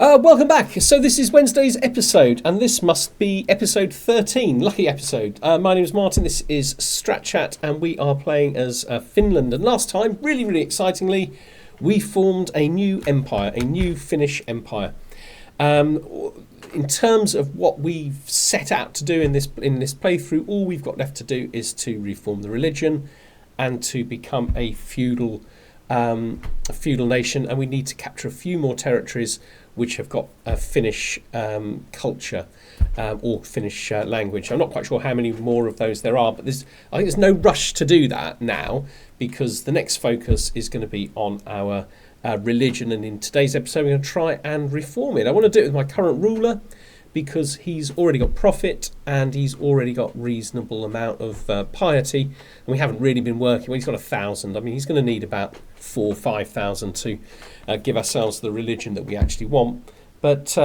Welcome back. So this is Wednesday's episode, and this must be episode 13. Lucky episode. My name is Martin. This is StratChat, and we are playing as Finland. And last time, really excitingly, we formed a new empire, a new Finnish empire. In terms of what we've set out to do in this playthrough, all we've got left to do is to reform the religion and to become a feudal nation, and we need to capture a few more territories which have got a Finnish culture or Finnish language. I'm not quite sure how many more of those there are, but I think there's no rush to do that now, because the next focus is going to be on our religion, and in today's episode we're going to try and reform it. I want to do it with my current ruler because he's already got profit and he's already got reasonable amount of piety, and we haven't really been working. Well, he's got 1,000. I mean, he's going to need about 4,000 or 5,000 to give ourselves the religion that we actually want. But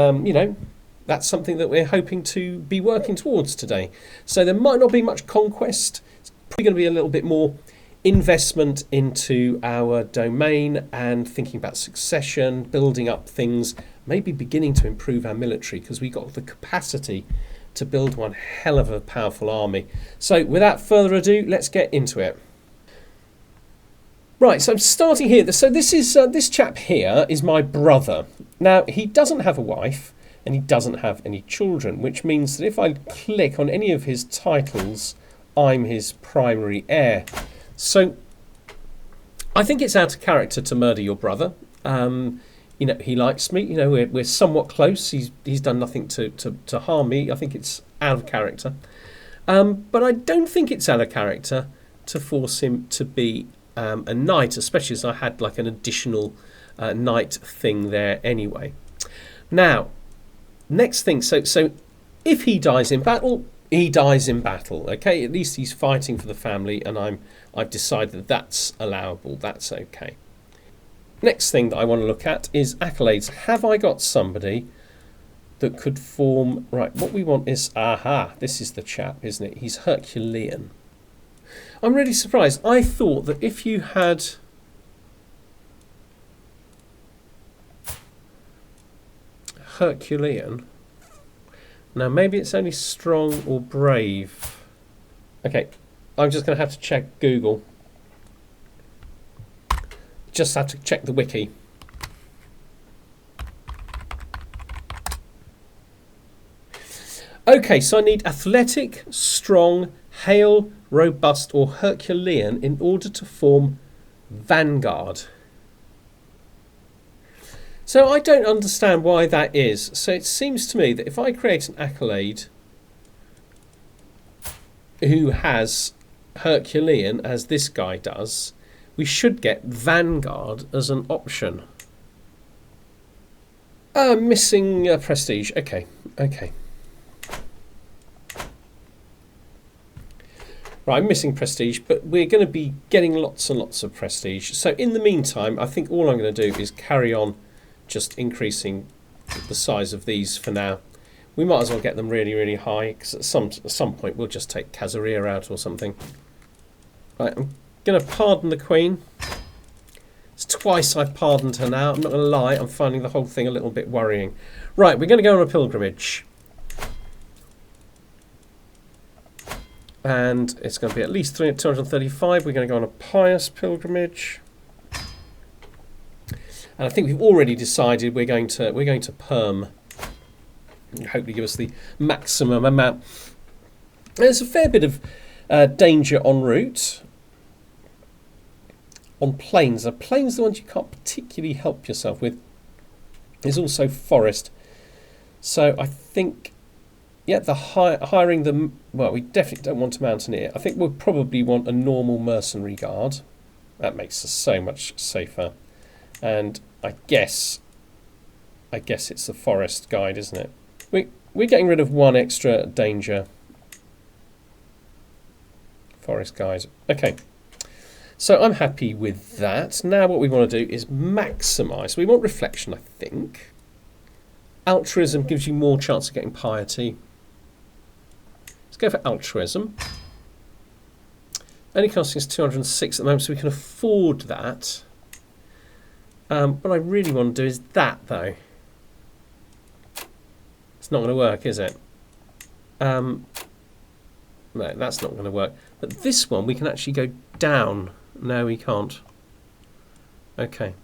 that's something that we're hoping to be working towards today. So there might not be much conquest. It's probably going to be a little bit more investment into our domain and thinking about succession, building up things, maybe beginning to improve our military, because we've got the capacity to build one hell of a powerful army. So without further ado, let's get into it. Right, so I'm starting here. So this chap here is my brother. Now, he doesn't have a wife and he doesn't have any children, which means that if I click on any of his titles, I'm his primary heir. So I think it's out of character to murder your brother. He likes me. We're somewhat close. He's done nothing to harm me. I think it's out of character. But I don't think it's out of character to force him to be a knight, especially as I had like an additional knight thing there anyway. Now, next thing. So if he dies in battle, he dies in battle. Okay, at least he's fighting for the family, and I've decided that that's allowable. That's okay. Next thing that I want to look at is accolades. Have I got somebody that could form... Right, what we want is... this is the chap, isn't it? He's Herculean. I'm really surprised. I thought that if you had... Herculean... Now, maybe it's only strong or brave. Okay, I'm just going to have to check Google. Just have to check the wiki. Okay, so I need athletic, strong, hale, robust or Herculean in order to form vanguard. So I don't understand why that is. So it seems to me that if I create an accolade who has Herculean, as this guy does, we should get vanguard as an option. Missing prestige. Okay. Right, I'm missing prestige, but we're going to be getting lots and lots of prestige. So in the meantime, I think all I'm going to do is carry on just increasing the size of these for now. We might as well get them really high, because at some point we'll just take Crusader out or something. Right, I'm going to pardon the Queen. It's twice I've pardoned her now. I'm not going to lie, I'm finding the whole thing a little bit worrying. Right, we're going to go on a pilgrimage. And it's going to be at least 235. We're going to go on a pious pilgrimage. And I think we've already decided we're going to Perm. Hopefully give us the maximum amount. There's a fair bit of danger en route. On plains. Plains are the ones you can't particularly help yourself with. There's also forest. So I think, yeah, hiring them. Well, we definitely don't want a mountaineer. I think we'll probably want a normal mercenary guard. That makes us so much safer. And I guess it's the forest guide, isn't it? We're getting rid of one extra danger. Forest guide. Okay. So I'm happy with that. Now what we want to do is maximise. So we want reflection, I think. Altruism gives you more chance of getting piety. Let's go for altruism. Only costing us 206 at the moment, so we can afford that. What I really want to do is that, though. It's not going to work, is it? No, that's not going to work. But this one, we can actually go down. No, we can't. Okay.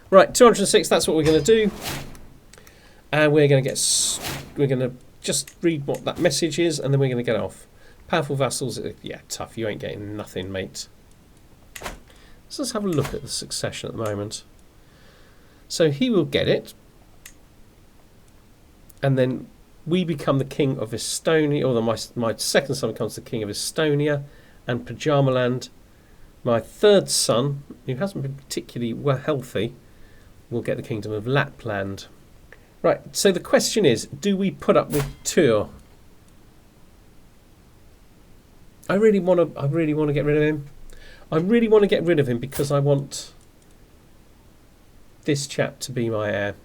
Right, 206, that's what we're going to do. And we're going to just read what that message is, and then we're going to get off. Powerful vassals, yeah, tough. You ain't getting nothing, mate. So let's have a look at the succession at the moment. So he will get it. And then we become the king of Estonia, or my second son becomes the king of Estonia and Pyjamaland. My third son, who hasn't been particularly well healthy, will get the kingdom of Lapland. Right, so the question is, do we put up with Tur? I really want to get rid of him. I really want to get rid of him because I want this chap to be my heir.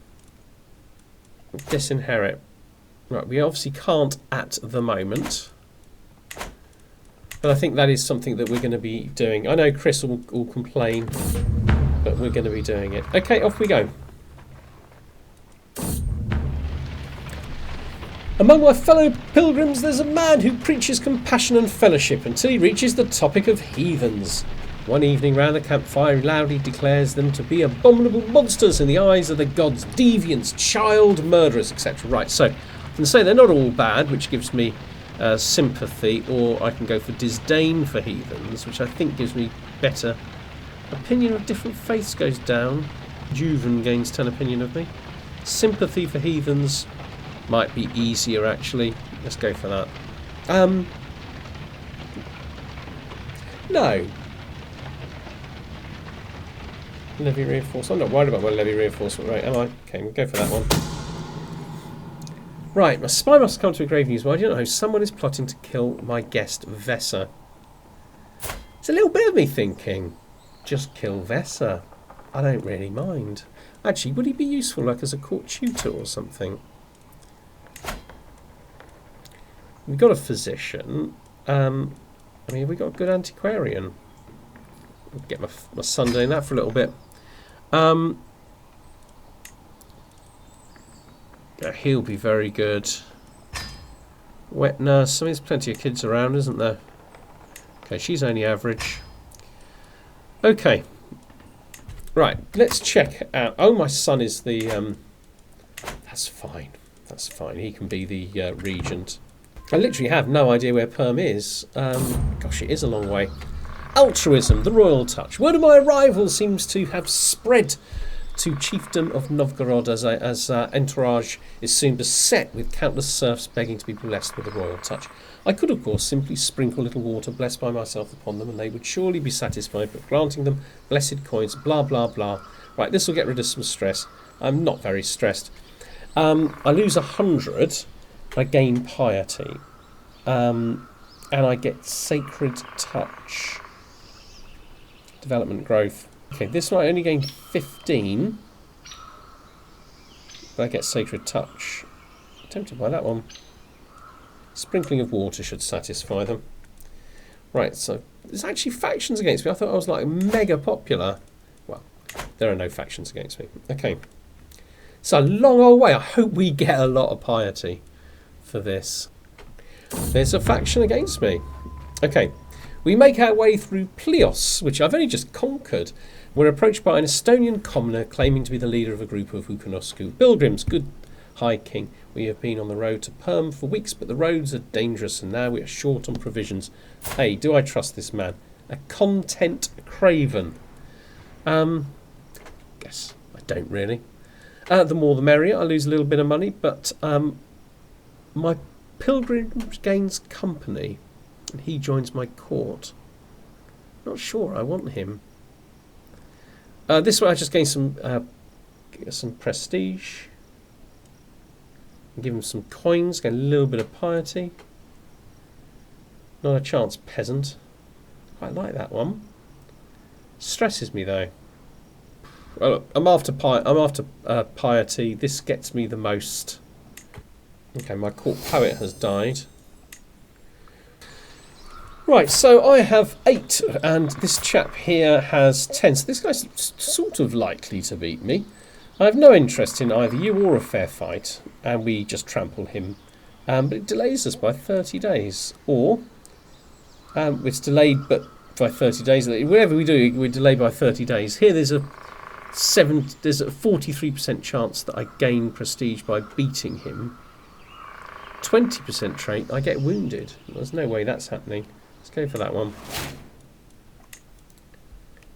Disinherit. Right, we obviously can't at the moment. But I think that is something that we're going to be doing. I know Chris will complain, but we're going to be doing it. Okay, off we go. Among my fellow pilgrims, there's a man who preaches compassion and fellowship until he reaches the topic of heathens. One evening round the campfire, he loudly declares them to be abominable monsters in the eyes of the gods, deviants, child murderers, etc. Right, so I can say they're not all bad, which gives me sympathy, or I can go for disdain for heathens, which I think gives me better. Opinion of different faiths goes down. Juven gains 10 opinion of me. Sympathy for heathens might be easier, actually. Let's go for that. No. Levy reinforcement. I'm not worried about my levy reinforcement rate, am I? Okay, we'll go for that one. Right, my spy must come to a grave news. Well, I don't know. Someone is plotting to kill my guest, Vessa. It's a little bit of me thinking, just kill Vessa. I don't really mind. Actually, would he be useful, like as a court tutor or something? We've got a physician. I mean, we got a good antiquarian. I'll get my son doing that for a little bit. He'll be very good. Wet nurse. I mean, there's plenty of kids around, isn't there? Okay, she's only average. Okay. Right, let's check out. Oh, my son is the... that's fine. That's fine. He can be the regent. I literally have no idea where Perm is. Gosh, it is a long way. Altruism, the royal touch. Word of my arrival seems to have spread to chiefdom of Novgorod as entourage is soon beset with countless serfs begging to be blessed with the royal touch. I could, of course, simply sprinkle a little water blessed by myself upon them, and they would surely be satisfied, but granting them blessed coins, blah, blah, blah. Right, this will get rid of some stress. I'm not very stressed. I lose 100, I gain piety. And I get sacred touch. Development growth. Okay, this one I only gain 15. But I get sacred touch. I'm tempted by that one. Sprinkling of water should satisfy them. Right, so there's actually factions against me. I thought I was like mega popular. Well, there are no factions against me. Okay. It's a long old way. I hope we get a lot of piety for this. There's a faction against me. Okay. We make our way through Plios, which I've only just conquered. We're approached by an Estonian commoner claiming to be the leader of a group of Hukanosku pilgrims. Good High King, we have been on the road to Perm for weeks, but the roads are dangerous and now we are short on provisions. Hey, do I trust this man? A content craven. Guess I don't really. The more the merrier. I lose a little bit of money, but my pilgrim gains company and he joins my court. Not sure I want him. This way I just gain some prestige. Give him some coins, get a little bit of piety. Not a chance, peasant. Quite like that one. Stresses me though. Well, look, I'm after piety. This gets me the most. Okay, my court poet has died. Right, so I have 8, and this chap here has 10. So this guy's sort of likely to beat me. I have no interest in either you or a fair fight, and we just trample him. But it delays us by 30 days. Or, it's delayed but by 30 days. Whatever we do, we're delayed by 30 days. Here there's a 43% chance that I gain prestige by beating him. 20% trait, I get wounded. There's no way that's happening. Let's go for that one.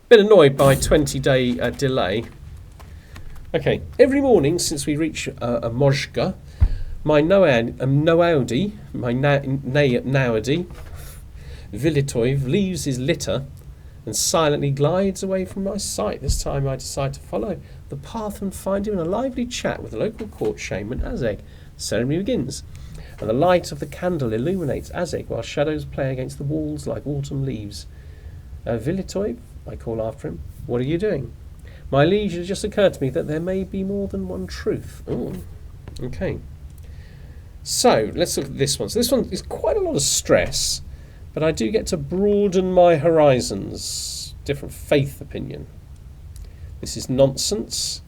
Bit annoyed by 20-day delay. Okay, every morning since we reach a Mojga, my Noaudi, Vilitoiv, leaves his litter and silently glides away from my sight. This time I decide to follow the path and find him in a lively chat with the local court shaman Azeg. The ceremony begins, and the light of the candle illuminates Azeg while shadows play against the walls like autumn leaves. Vilitoiv, I call after him. What are you doing? My liege, it has just occurred to me that there may be more than one truth. Oh, okay. So, let's look at this one. So this one is quite a lot of stress, but I do get to broaden my horizons. Different faith opinion. This is nonsense.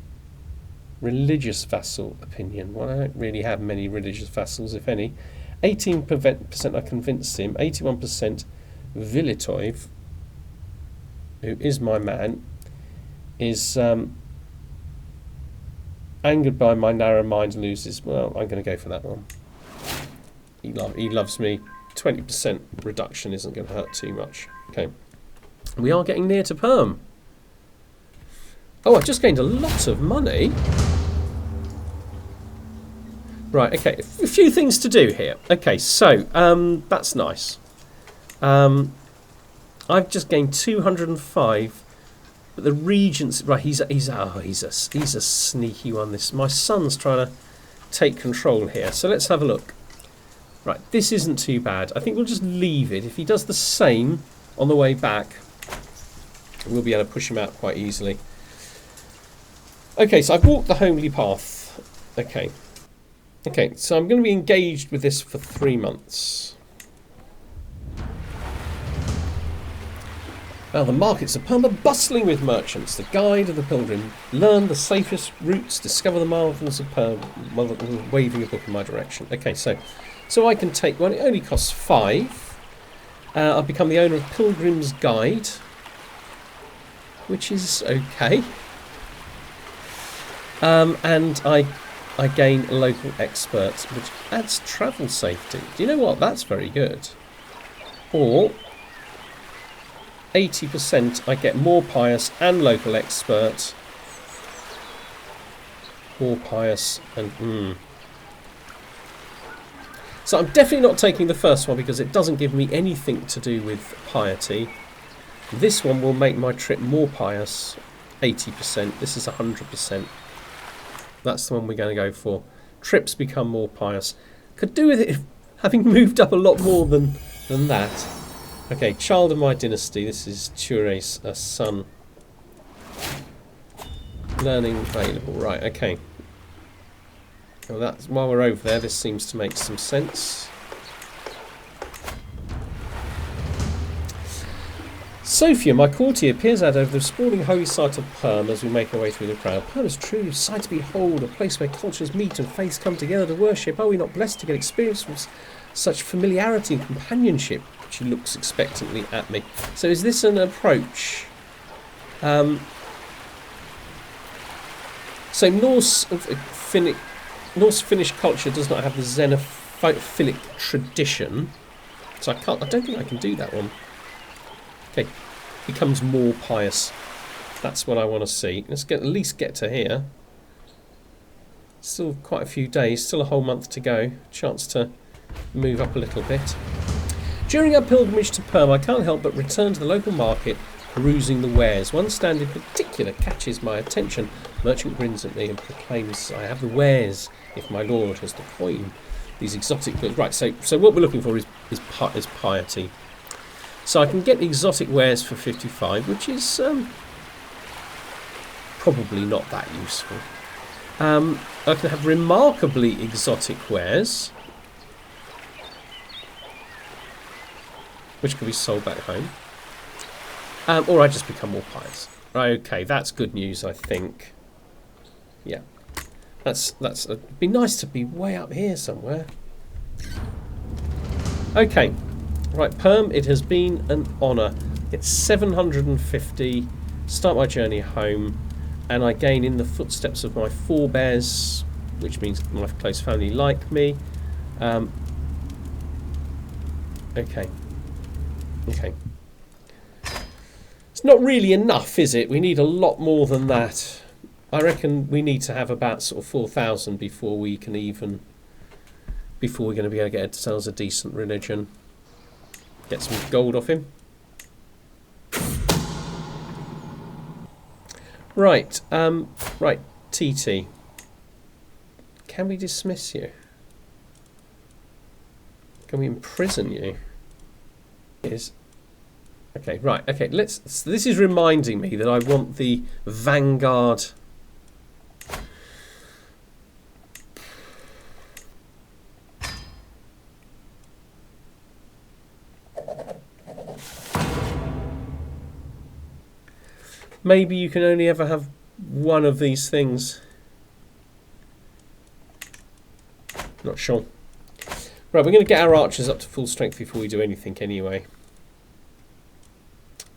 Religious vassal opinion. Well, I don't really have many religious vassals, if any. 18% I convinced him. 81% Vilitoiv, who is my man, is angered by my narrow mind and loses. Well, I'm going to go for that one. He loves me. 20% reduction isn't going to hurt too much. Okay. We are getting near to Perm. Oh, I've just gained a lot of money. Right, okay. A few things to do here. Okay, so that's nice. I've just gained 205. But the regent's right. He's a sneaky one. This my son's trying to take control here. So let's have a look. Right, this isn't too bad. I think we'll just leave it. If he does the same on the way back, we'll be able to push him out quite easily. Okay, so I've walked the homely path. Okay, so I'm going to be engaged with this for 3 months. Well, the markets of Perm are bustling with merchants. The guide of the pilgrim. Learn the safest routes. Discover the marvels of Perm. Waving a book in my direction. Okay, so I can take one. It only costs 5. I'll become the owner of Pilgrim's Guide, which is okay. And I gain a local expert, which adds travel safety. Do you know what? That's very good. Or 80%, I get more pious and local expert. More pious and So I'm definitely not taking the first one because it doesn't give me anything to do with piety. This one will make my trip more pious. 80%. This is 100%. That's the one we're going to go for. Trips become more pious. Could do with it if having moved up a lot more than that. Okay, child of my dynasty. This is Ture's son. Learning available. Right, okay. Well, that's while we're over there, this seems to make some sense. Sophia, my courtier, peers out over the sprawling holy site of Perm as we make our way through the crowd. Perm is truly a sight to behold, a place where cultures meet and faiths come together to worship. Are we not blessed to get experience from such familiarity and companionship? She looks expectantly at me. So is this an approach? So Norse-Finnish culture does not have the xenophilic tradition. So I don't think I can do that one. Okay, becomes more pious. That's what I want to see. Let's at least get to here. Still quite a few days, still a whole month to go. Chance to move up a little bit. During our pilgrimage to Perm, I can't help but return to the local market, perusing the wares. One stand in particular catches my attention. Merchant grins at me and proclaims, I have the wares, if my lord has the coin. These exotic goods. Right, so what we're looking for is piety. So I can get exotic wares for 55, which is probably not that useful. I can have remarkably exotic wares, which can be sold back home. Or I just become more pious. Okay, that's good news, I think. Yeah. It'd be nice to be way up here somewhere. Okay. Right, Perm, it has been an honour. It's 750. Start my journey home. And I gain in the footsteps of my forebears, which means my close family like me. Okay. Okay. It's not really enough, is it? We need a lot more than that. I reckon we need to have about sort of 4,000 before we're going to be able to get ourselves a decent religion. Get some gold off him. Right, right, TT. Can we dismiss you? Can we imprison you? Okay, right, okay, this is reminding me that I want the Vanguard. Maybe you can only ever have one of these things. Not sure. Right, we're going to get our archers up to full strength before we do anything anyway.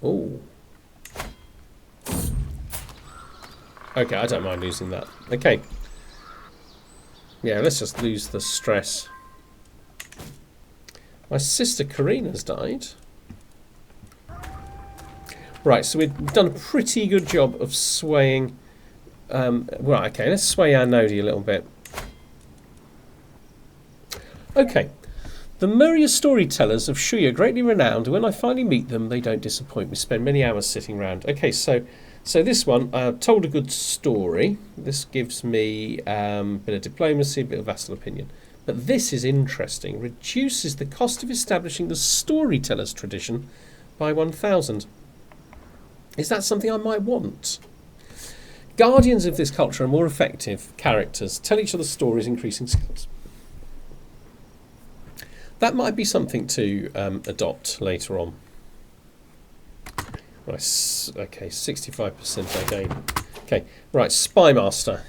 Oh. Okay, I don't mind losing that. Okay. Yeah, let's just lose the stress. My sister Karina's died. Right, so we've done a pretty good job of swaying. Right, okay, let's sway our Nodi a little bit. Okay. The Murya storytellers of Shuya, greatly renowned. When I finally meet them, they don't disappoint. We spend many hours sitting around. Okay, so this one, told a good story. This gives me a bit of diplomacy, a bit of vassal opinion. But this is interesting. Reduces the cost of establishing the storytellers tradition by 1,000. Is that something I might want? Guardians of this culture are more effective characters. Tell each other stories, increasing skills. That might be something to adopt later on. Right, okay, 65% again. Okay, right, Spy Master.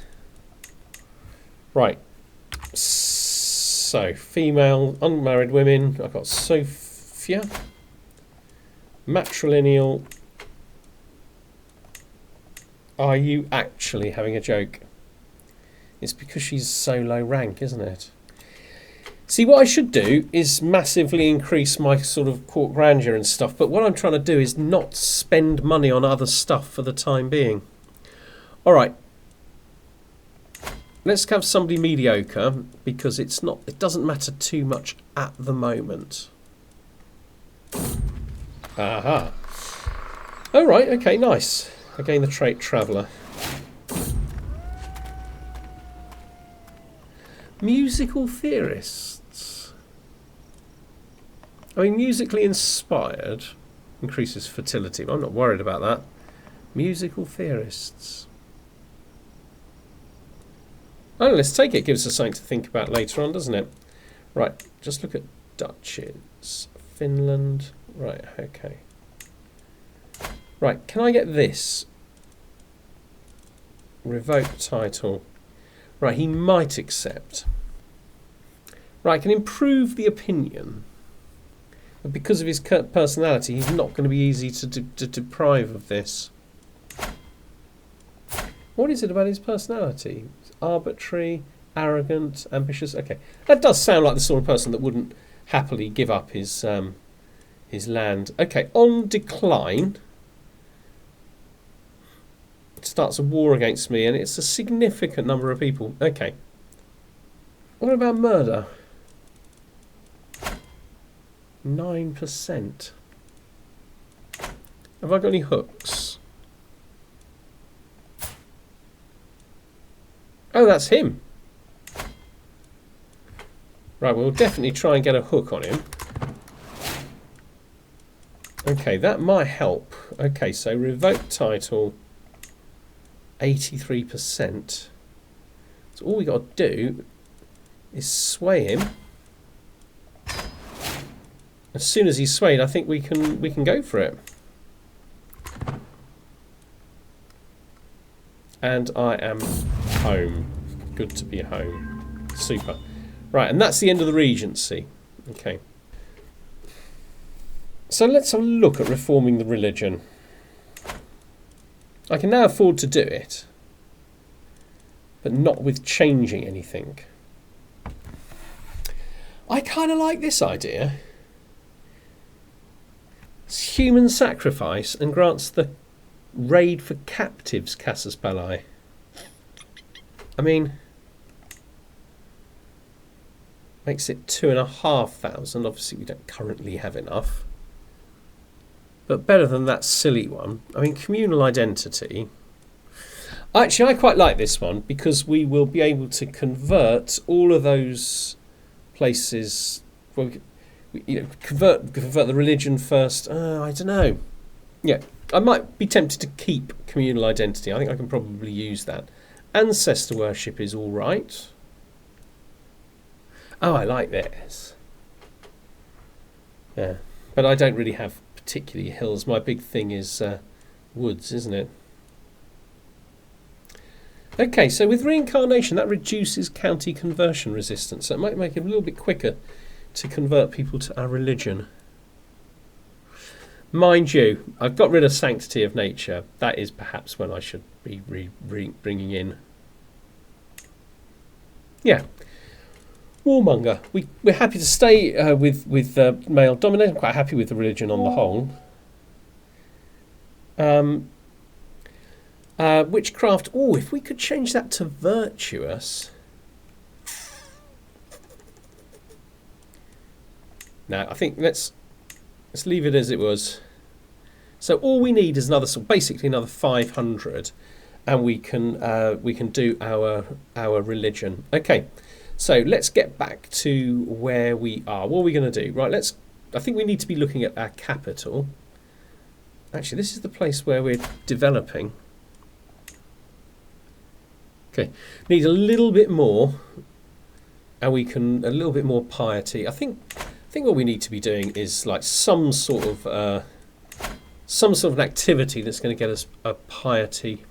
Right, so female, unmarried women. I've got Sophia. Matrilineal. Are you actually having a joke? It's because she's so low rank, isn't it? See, what I should do is massively increase my sort of court grandeur and stuff, but what I'm trying to do is not spend money on other stuff for the time being. All right. Let's have somebody mediocre, because it doesn't matter too much at the moment. Aha. All right, okay, nice. I gain the trait Traveller. Musical theorists. I mean, musically inspired increases fertility. I'm not worried about that. Musical theorists. Oh, let's take it. It gives us something to think about later on, doesn't it? Right, just look at duchies. Finland. Right, okay. Right, can I get this? Revoke title. Right, he might accept. Right, I can improve the opinion. But because of his personality, he's not going to be easy to deprive of this. What is it about his personality? Arbitrary, arrogant, ambitious. Okay, that does sound like the sort of person that wouldn't happily give up his land. Okay, on decline. Starts a war against me, and it's a significant number of people. Okay. What about murder? 9%. Have I got any hooks? Oh, that's him. Right, we'll definitely try and get a hook on him. Okay, that might help. Okay, so revoke title. 83%. So all we got to do is sway him. As soon as he's swayed, I think we can go for it. And I am home. Good to be home. Super. Right, and that's the end of the regency. Okay. So let's have a look at reforming the religion. I can now afford to do it, but not with changing anything. I kind of like this idea. It's human sacrifice and grants the raid for captives casus belli. I mean, makes it 2,500. Obviously, we don't currently have enough. But better than that silly one. I mean, communal identity. Actually, I quite like this one because we will be able to convert all of those places. Well, convert the religion first. I don't know. Yeah, I might be tempted to keep communal identity. I think I can probably use that. Ancestor worship is all right. Oh, I like this. Yeah, but I don't really have particularly hills. My big thing is woods, isn't it? Okay, so with reincarnation, that reduces county conversion resistance. So it might make it a little bit quicker to convert people to our religion. Mind you, I've got rid of sanctity of nature. That is perhaps when I should be bringing in. Yeah. Warmonger. We're happy to stay with male domination. I'm quite happy with the religion on the whole. Witchcraft. Oh, if we could change that to virtuous. Now, I think let's leave it as it was. So all we need is basically another 500, and we can do our religion. Okay. So let's get back to where we are. What are we going to do? Right, I think we need to be looking at our capital. Actually, this is the place where we're developing. Okay, need a little bit more, and a little bit more piety. I think what we need to be doing is like some sort of an activity that's going to get us a piety.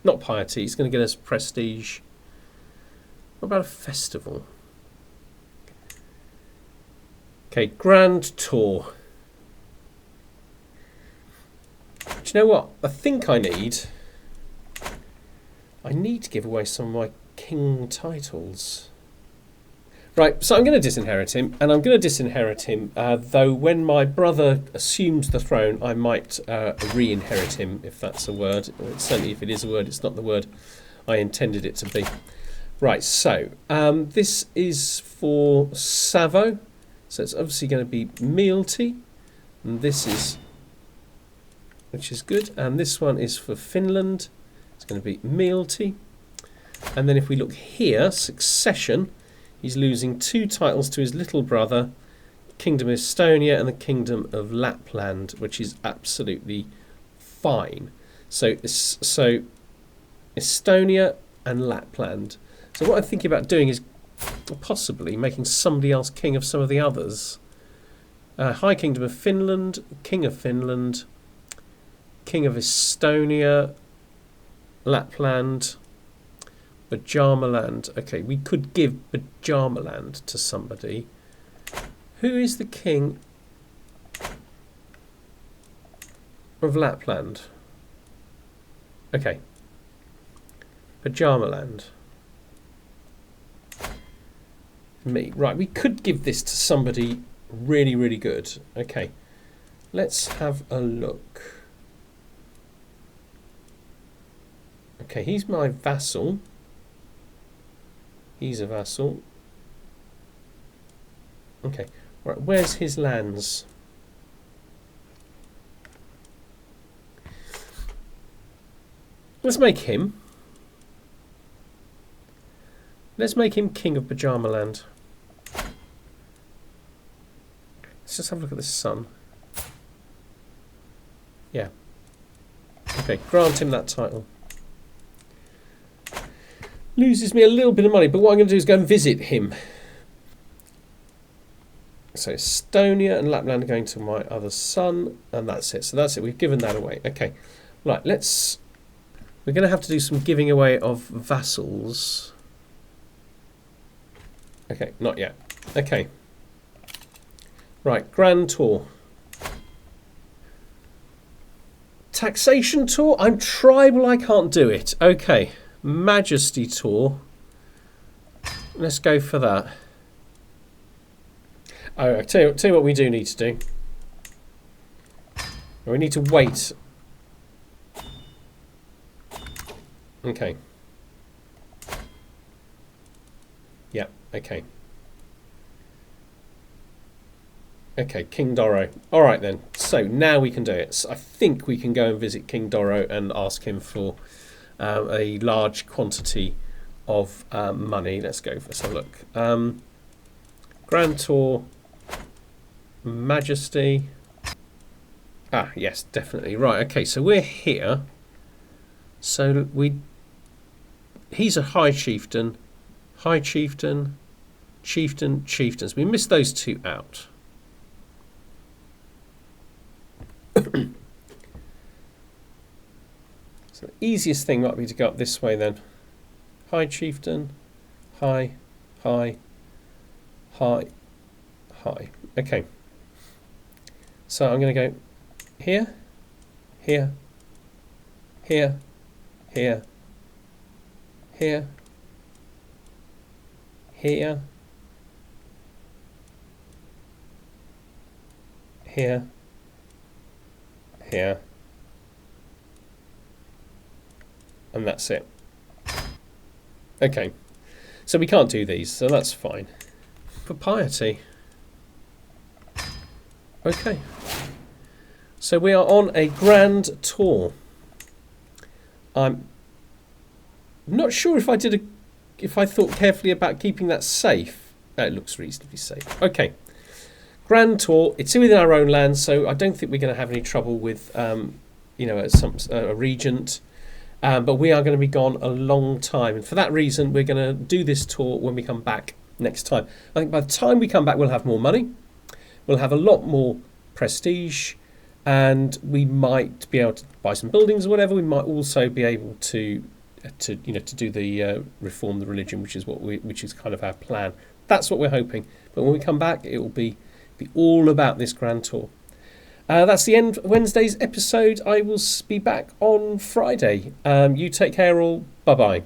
Not piety. It's going to get us prestige. What about a festival? Okay, grand tour. Do you know what? I think I need to give away some of my king titles. Right, so I'm going to disinherit him, and I'm going to disinherit him, though when my brother assumes the throne, I might re-inherit him, if that's a word. Or certainly, if it is a word, it's not the word I intended it to be. Right, so this is for Savo, so it's obviously going to be Mealty, and which is good, and this one is for Finland, it's going to be Mealty, and then if we look here, Succession, he's losing 2 titles to his little brother, Kingdom of Estonia and the Kingdom of Lapland, which is absolutely fine. So Estonia and Lapland. So what I'm thinking about doing is possibly making somebody else king of some of the others. High Kingdom of Finland, King of Finland, King of Estonia, Lapland, Bajamaland. Okay, we could give Bajamaland to somebody. Who is the king of Lapland? Okay. Bajamaland. Me. Right, we could give this to somebody really, really good. Okay. Let's have a look. Okay, he's my vassal. He's a vassal. Okay, right, where's his lands? Let's make him king of Bajamaland. Let's just have a look at the sun. Yeah. Okay, grant him that title. Loses me a little bit of money, but what I'm going to do is go and visit him. So Estonia and Lapland are going to my other son, and that's it. So that's it. We've given that away. Okay, right. Let's We're going to have to do some giving away of vassals. Okay, not yet. Okay. Right, Grand Tour. Taxation Tour? I'm tribal, I can't do it. Okay, Majesty Tour. Let's go for that. Oh, I'll tell you what we do need to do. We need to wait. Okay. Yeah, okay. Okay, King Doro. All right then. So now we can do it. So I think we can go and visit King Doro and ask him for a large quantity of money. Let's go. Let's have a look. Grand Tour, Majesty. Ah, yes, definitely. Right. Okay. So we're here. So he's a High Chieftain, High Chieftain, Chieftain, Chieftains. We missed those two out. So the easiest thing might be to go up this way then. High Chieftain, High, High, High, High. Okay. So I'm going to go here, here, here, here, here, here, here, here, and that's it. Okay, so we can't do these, so that's fine. For piety. Okay, so we are on a grand tour. I'm not sure if I thought carefully about keeping that safe. It looks reasonably safe. Okay. Grand Tour. It's within our own land, so I don't think we're going to have any trouble with, a regent. But we are going to be gone a long time, and for that reason, we're going to do this tour when we come back next time. I think by the time we come back, we'll have more money, we'll have a lot more prestige, and we might be able to buy some buildings or whatever. We might also be able to do the reform the religion, which is kind of our plan. That's what we're hoping. But when we come back, it will be all about this grand tour. That's the end of Wednesday's episode. I will be back on Friday. You take care all. Bye-bye.